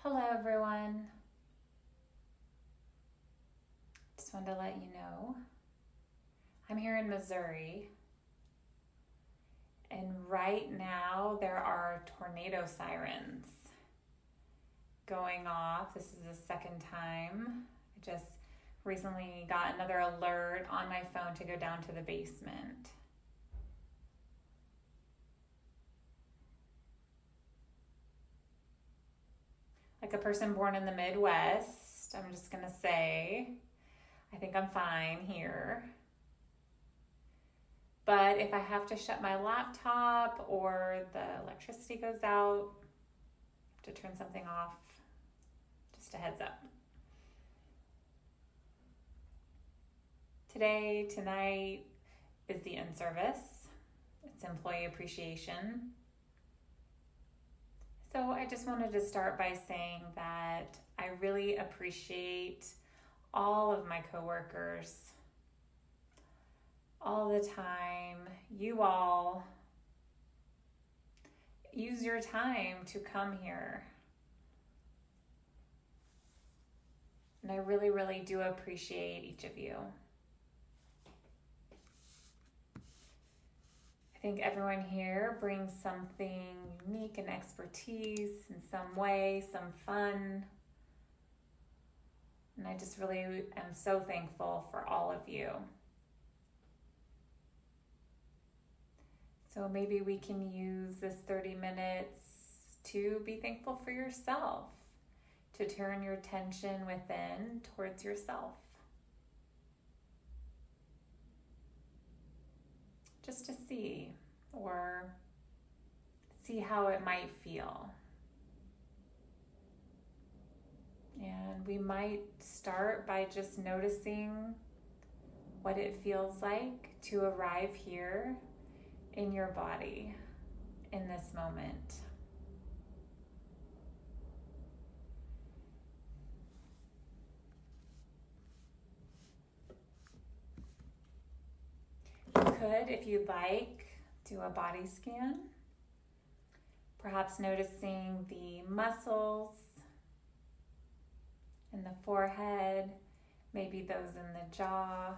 Hello everyone. Just wanted to let you know I'm here in Missouri, and right now there are tornado sirens going off. This is the second time. I just recently got another alert on my phone to go down to the basement. Like a person born in the Midwest, I'm just gonna say, I think I'm fine here. But if I have to shut my laptop or the electricity goes out, I have to turn something off, just a heads up. Tonight is the in-service. It's employee appreciation. So I just wanted to start by saying that I really appreciate all of my coworkers all the time. You all use your time to come here. And I really, really do appreciate each of you. I think everyone here brings something unique and expertise in some way, some fun. And I just really am so thankful for all of you. So maybe we can use this 30 minutes to be thankful for yourself, to turn your attention within towards yourself. Just to see how it might feel. And we might start by just noticing what it feels like to arrive here in your body in this moment. You could, if you'd like, do a body scan, perhaps noticing the muscles in the forehead, maybe those in the jaw.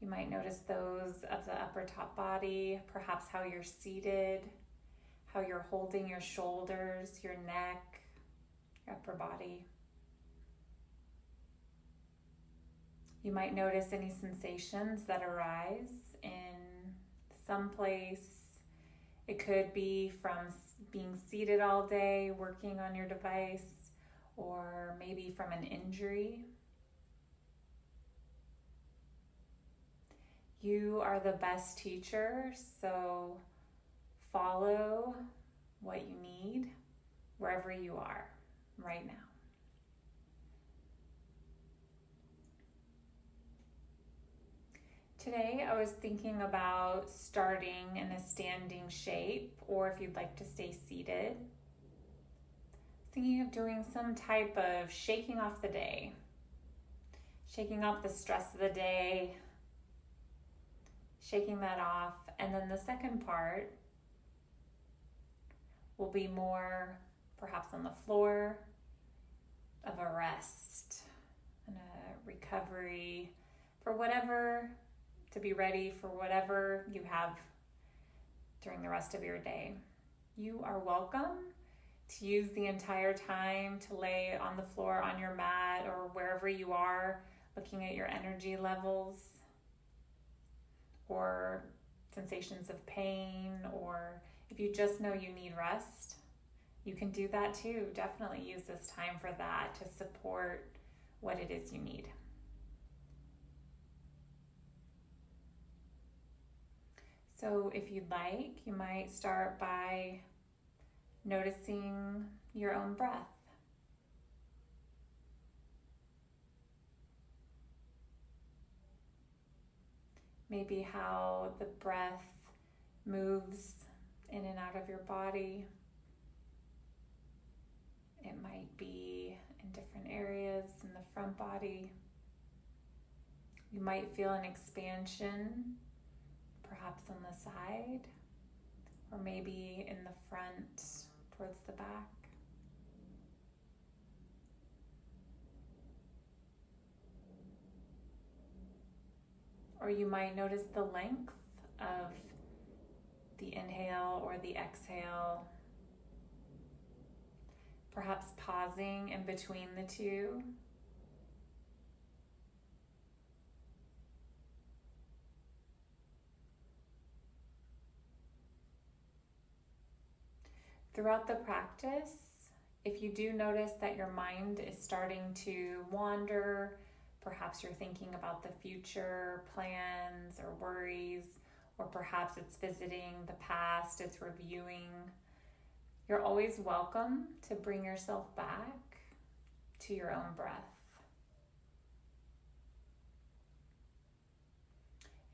You might notice those of the upper top body, perhaps how you're seated, how you're holding your shoulders, your neck, your upper body. You might notice any sensations that arise in some place. It could be from being seated all day, working on your device, or maybe from an injury. You are the best teacher, so follow what you need wherever you are right now. Today I was thinking about starting in a standing shape, or if you'd like to stay seated. Thinking of doing some type of shaking off the day, shaking off the stress of the day, shaking that off. And then the second part will be more perhaps on the floor of a rest and a recovery for whatever, to be ready for whatever you have during the rest of your day. You are welcome to use the entire time to lay on the floor, on your mat, or wherever you are, looking at your energy levels or sensations of pain, or if you just know you need rest, you can do that too. Definitely use this time for that to support what it is you need. So if you'd like, you might start by noticing your own breath. Maybe how the breath moves in and out of your body. It might be in different areas in the front body. You might feel an expansion, perhaps on the side, or maybe in the front towards the back. Or you might notice the length of the inhale or the exhale, perhaps pausing in between the two. Throughout the practice, if you do notice that your mind is starting to wander, perhaps you're thinking about the future plans or worries, or perhaps it's visiting the past, it's reviewing, you're always welcome to bring yourself back to your own breath.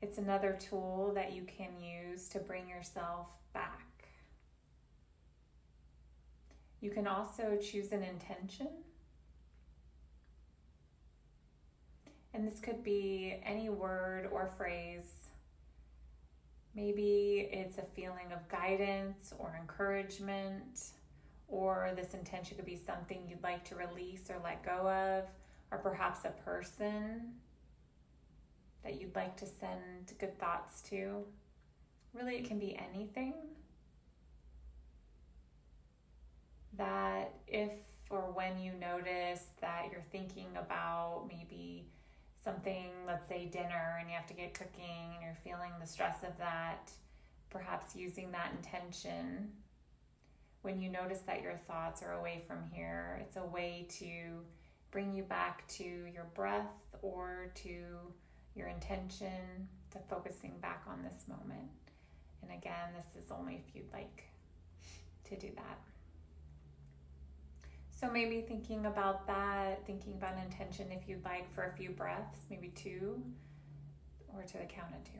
It's another tool that you can use to bring yourself back. You can also choose an intention. And this could be any word or phrase. Maybe it's a feeling of guidance or encouragement, or this intention could be something you'd like to release or let go of, or perhaps a person that you'd like to send good thoughts to. Really, it can be anything that if or when you notice that you're thinking about maybe something, let's say dinner, and you have to get cooking and you're feeling the stress of that, perhaps using that intention. When you notice that your thoughts are away from here, it's a way to bring you back to your breath or to your intention, to focusing back on this moment. And again, this is only if you'd like to do that. So maybe thinking about that, thinking about an intention if you'd like for a few breaths, maybe 2, or to the count of 2.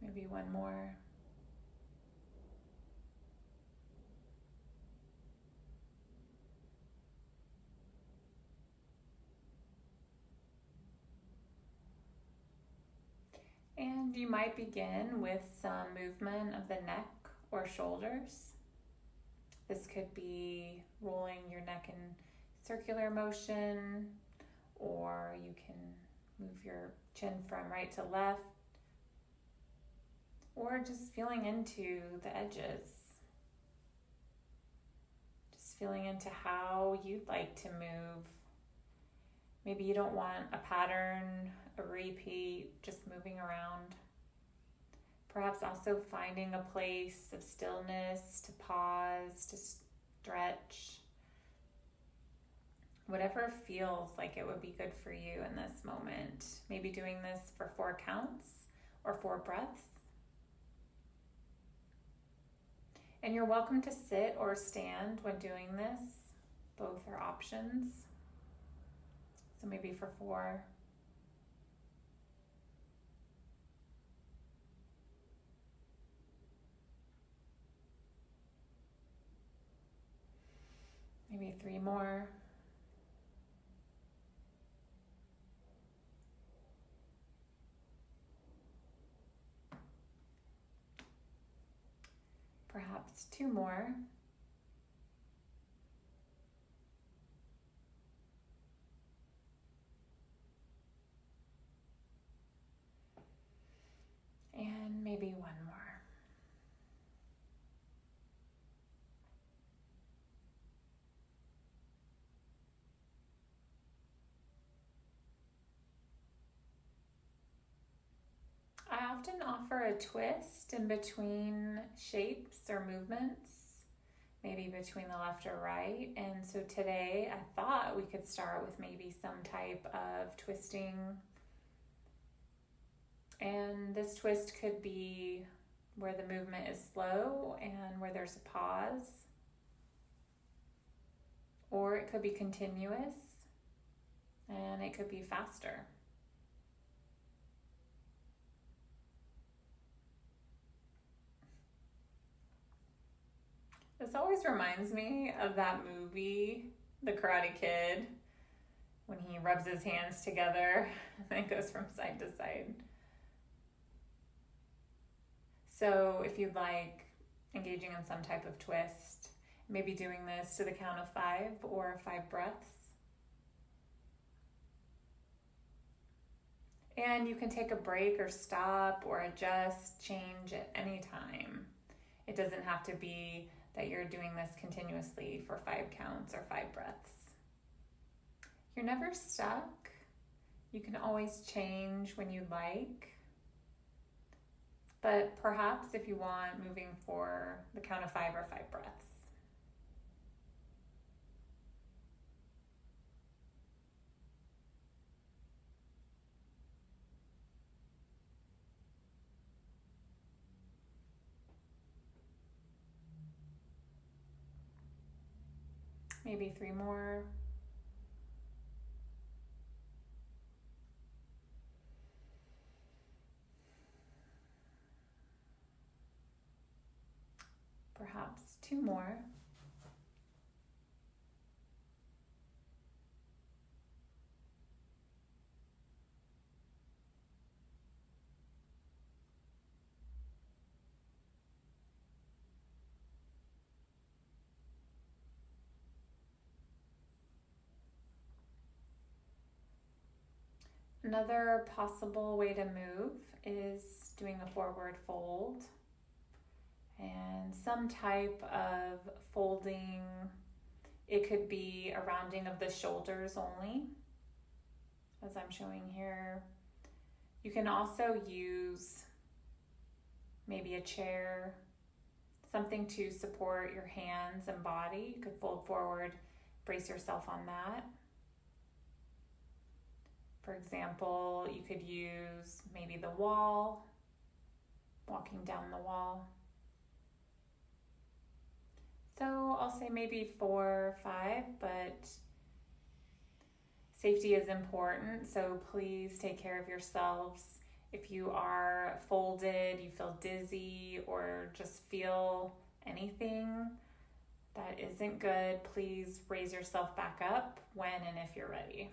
Maybe 1 more. And you might begin with some movement of the neck or shoulders. This could be rolling your neck in circular motion, or you can move your chin from right to left, or just feeling into the edges. Just feeling into how you'd like to move. Maybe you don't want a pattern, a repeat, just moving around. Perhaps also finding a place of stillness, to pause, to stretch. Whatever feels like it would be good for you in this moment. Maybe doing this for 4 counts or 4 breaths. And you're welcome to sit or stand when doing this. Both are options. So maybe for 4. Maybe 3 more. Perhaps 2 more. And maybe 1 more. I often offer a twist in between shapes or movements, maybe between the left or right. And so today I thought we could start with maybe some type of twisting. And this twist could be where the movement is slow and where there's a pause. Or it could be continuous and it could be faster. This always reminds me of that movie the Karate Kid when he rubs his hands together and then goes from side to side. So if you'd like, engaging in some type of twist, maybe doing this to the count of 5 or 5 breaths. And you can take a break or stop or adjust, change at any time. It doesn't have to be that you're doing this continuously for 5 counts or 5 breaths. You're never stuck. You can always change when you like. But perhaps if you want, moving for the count of 5 or 5 breaths. Maybe 3 more. Perhaps 2 more. Another possible way to move is doing a forward fold and some type of folding. It could be a rounding of the shoulders only, as I'm showing here. You can also use maybe a chair, something to support your hands and body. You could fold forward, brace yourself on that. For example, you could use maybe the wall, walking down the wall. So I'll say maybe 4 or 5, but safety is important, so please take care of yourselves. If you are folded, you feel dizzy, or just feel anything that isn't good, please raise yourself back up when and if you're ready.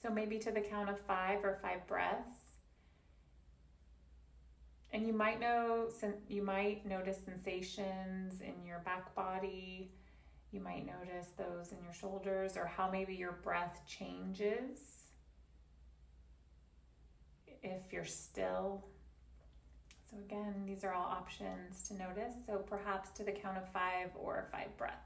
So maybe to the count of 5 or 5 breaths. And you might notice sensations in your back body. You might notice those in your shoulders, or how maybe your breath changes if you're still. So again, these are all options to notice. So perhaps to the count of 5 or 5 breaths.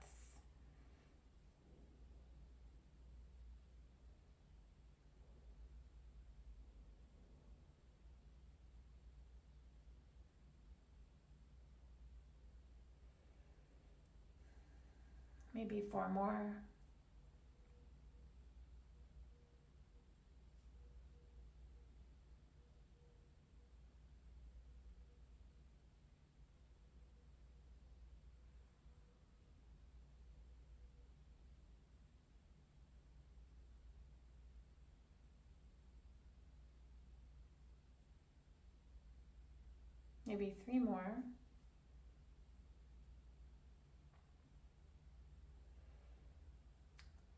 Maybe 4 more. Maybe 3 more.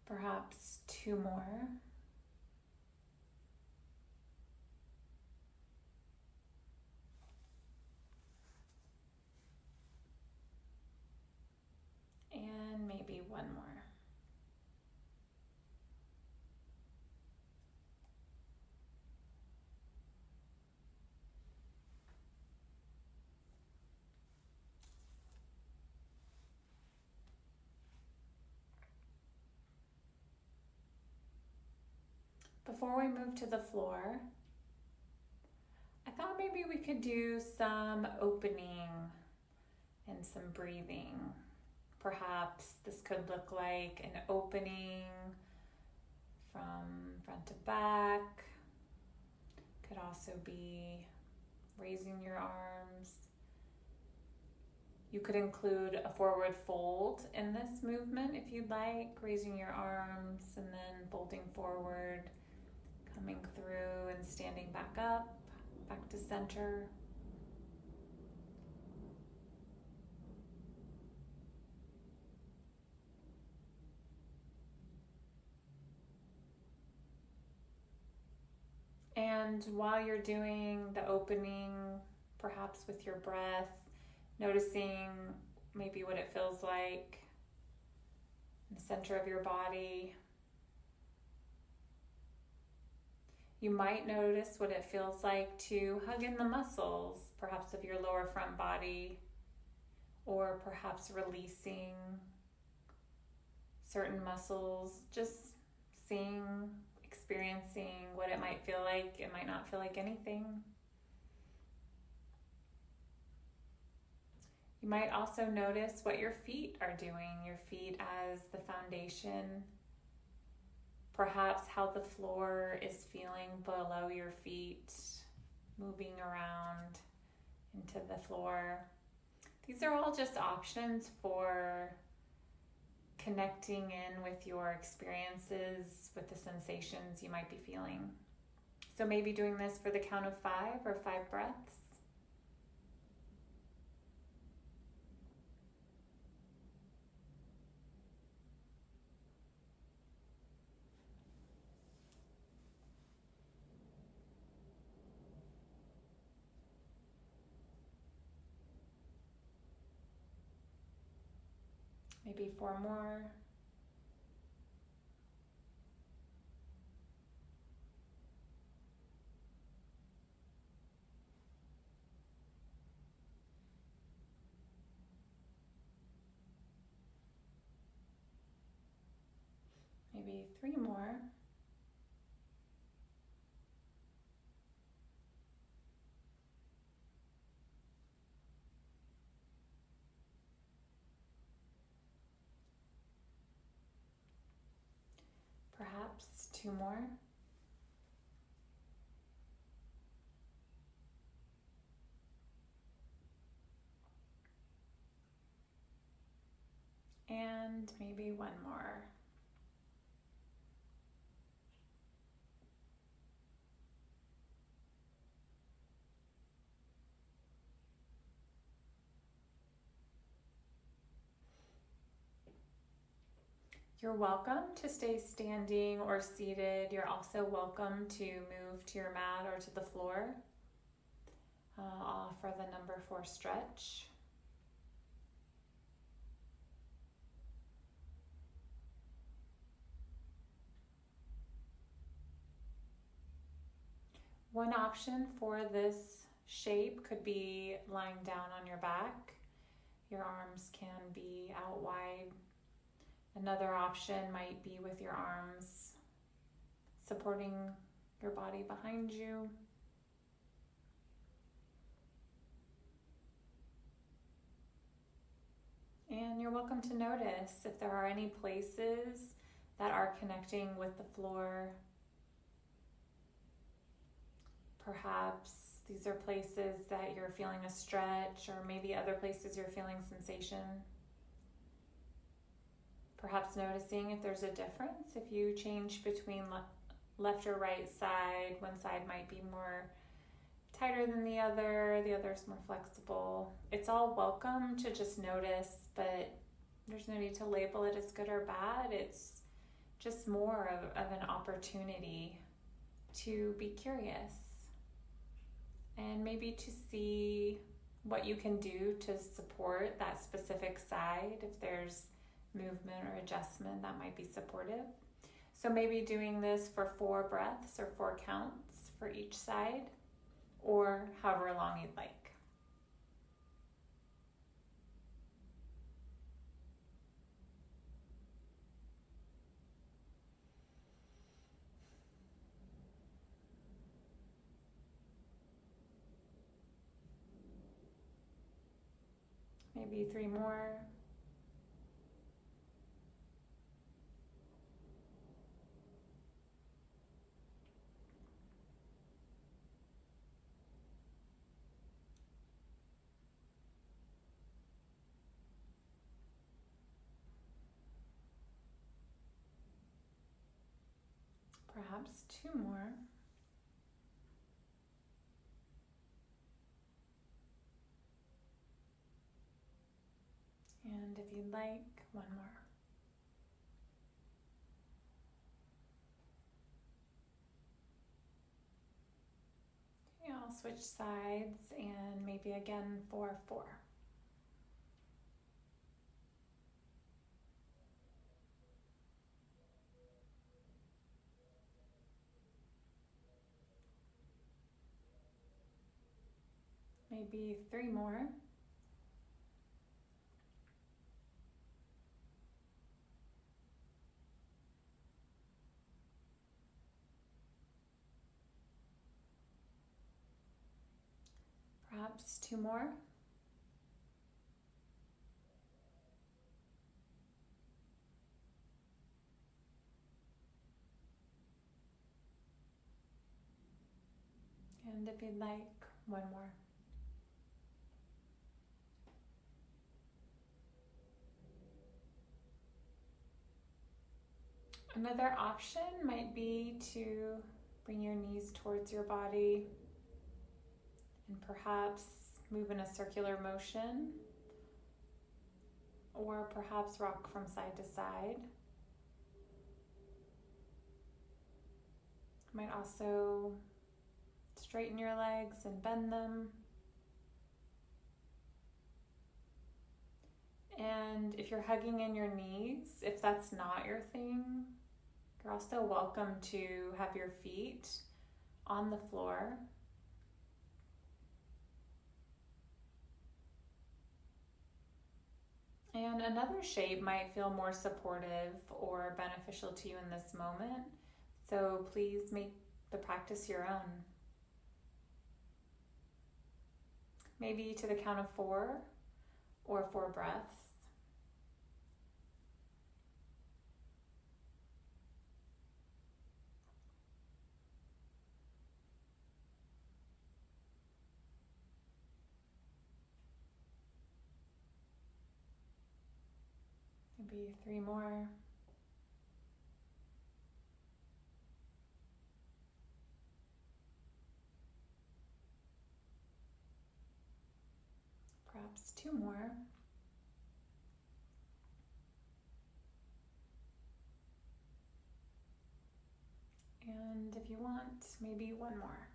Perhaps 2 more. And maybe 1 more. Before we move to the floor, I thought maybe we could do some opening and some breathing. Perhaps this could look like an opening from front to back. Could also be raising your arms. You could include a forward fold in this movement if you'd like, raising your arms and then folding forward, coming through and standing back up, back to center. And while you're doing the opening, perhaps with your breath, noticing maybe what it feels like in the center of your body. You might notice what it feels like to hug in the muscles, perhaps of your lower front body, or perhaps releasing certain muscles, just seeing, experiencing what it might feel like. It might not feel like anything. You might also notice what your feet are doing, your feet as the foundation, perhaps how the floor is feeling below your feet, moving around into the floor. These are all just options for connecting in with your experiences, with the sensations you might be feeling. So maybe doing this for the count of 5 or 5 breaths. Maybe 4 more. Maybe 3 more. Perhaps 2 more. And maybe 1 more. You're welcome to stay standing or seated. You're also welcome to move to your mat or to the floor. I'll offer the number 4 stretch. One option for this shape could be lying down on your back. Your arms can be out wide. Another option might be with your arms supporting your body behind you. And you're welcome to notice if there are any places that are connecting with the floor. Perhaps these are places that you're feeling a stretch, or maybe other places you're feeling sensation. Perhaps noticing if there's a difference, if you change between left or right side. One side might be more tighter than the other's more flexible. It's all welcome to just notice, but there's no need to label it as good or bad. It's just more of an opportunity to be curious and maybe to see what you can do to support that specific side. If there's movement or adjustment that might be supportive. So maybe doing this for 4 breaths or 4 counts for each side, or however long you'd like. Maybe 3 more. Perhaps 2 more. And if you'd like, 1 more. switch sides and maybe again 4-4. Maybe 3 more. Perhaps 2 more. And if you'd like, 1 more. Another option might be to bring your knees towards your body and perhaps move in a circular motion, or perhaps rock from side to side. You might also straighten your legs and bend them. And if you're hugging in your knees, if that's not your thing, you're also welcome to have your feet on the floor. And another shape might feel more supportive or beneficial to you in this moment. So please make the practice your own. Maybe to the count of 4 or 4 breaths. Maybe 3 more. Perhaps 2 more. And if you want, maybe 1 more.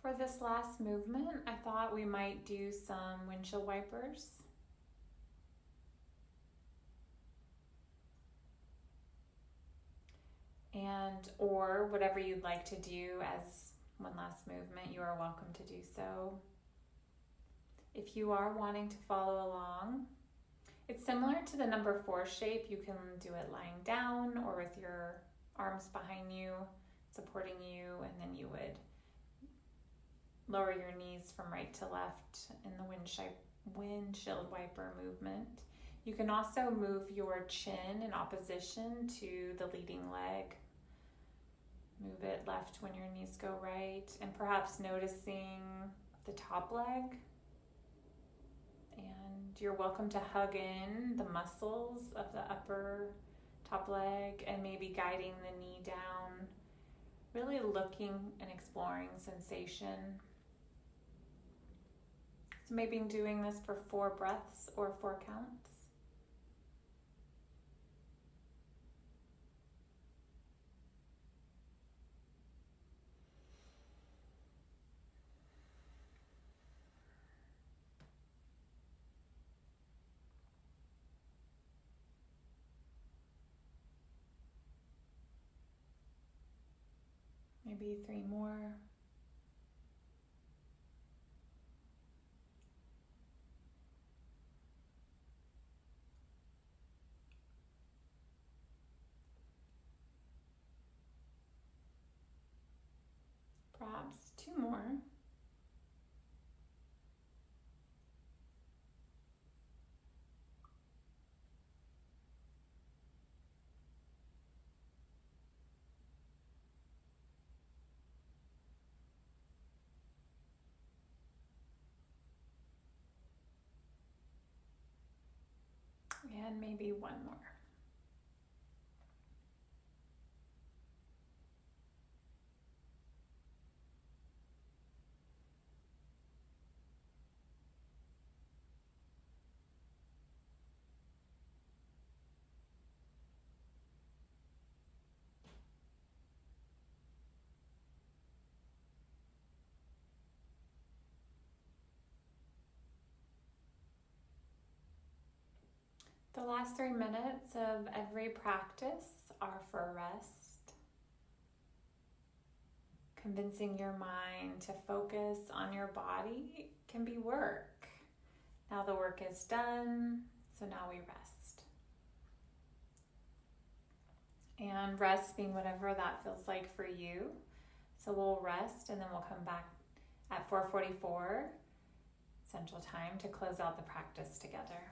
For this last movement, I thought we might do some windshield wipers. And or whatever you'd like to do as one last movement, you are welcome to do so. If you are wanting to follow along, it's similar to the number 4 shape. You can do it lying down or with your arms behind you, supporting you, and then you would lower your knees from right to left in the windshield wiper movement. You can also move your chin in opposition to the leading leg. Move it left when your knees go right, and perhaps noticing the top leg. And you're welcome to hug in the muscles of the upper top leg and maybe guiding the knee down, really looking and exploring sensation. So maybe doing this for 4 breaths or 4 counts. Maybe 3 more. Perhaps 2 more. And maybe 1 more. The last 3 minutes of every practice are for rest. Convincing your mind to focus on your body can be work. Now the work is done, so now we rest. And rest being whatever that feels like for you. So we'll rest and then we'll come back at 4:44 Central Time to close out the practice together.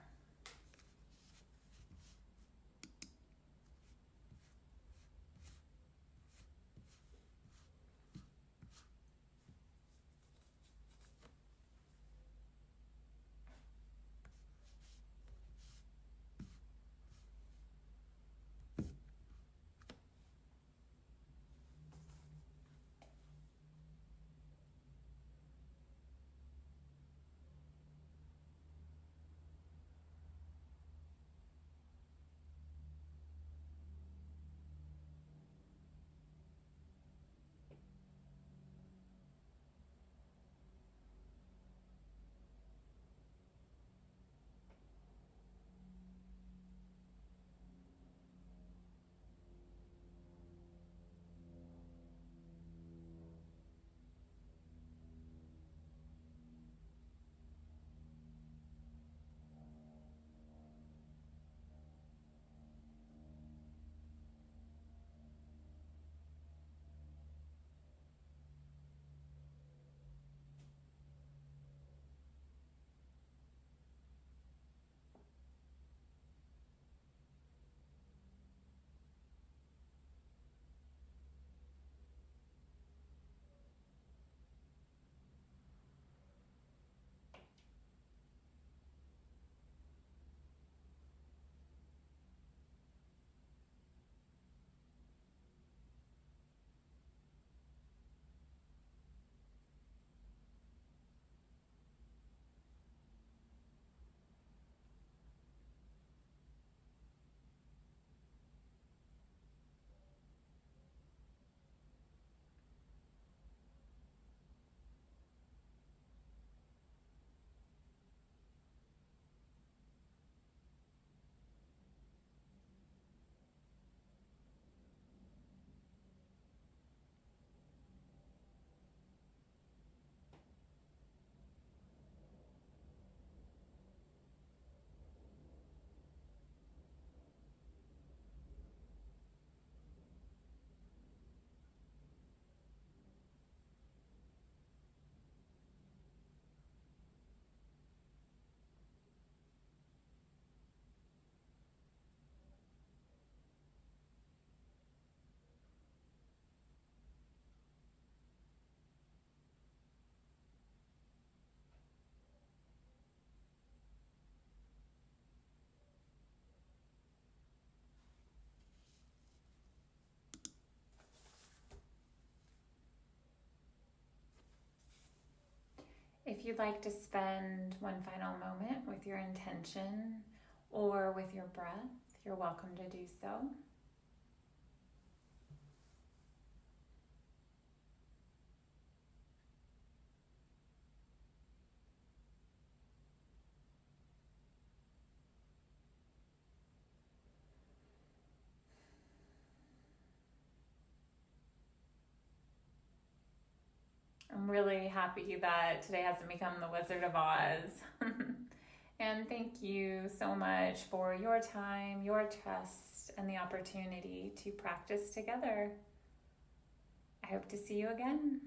If you'd like to spend one final moment with your intention or with your breath, you're welcome to do so. I'm really happy that today hasn't become the Wizard of Oz. And thank you so much for your time, your trust, and the opportunity to practice together. I hope to see you again.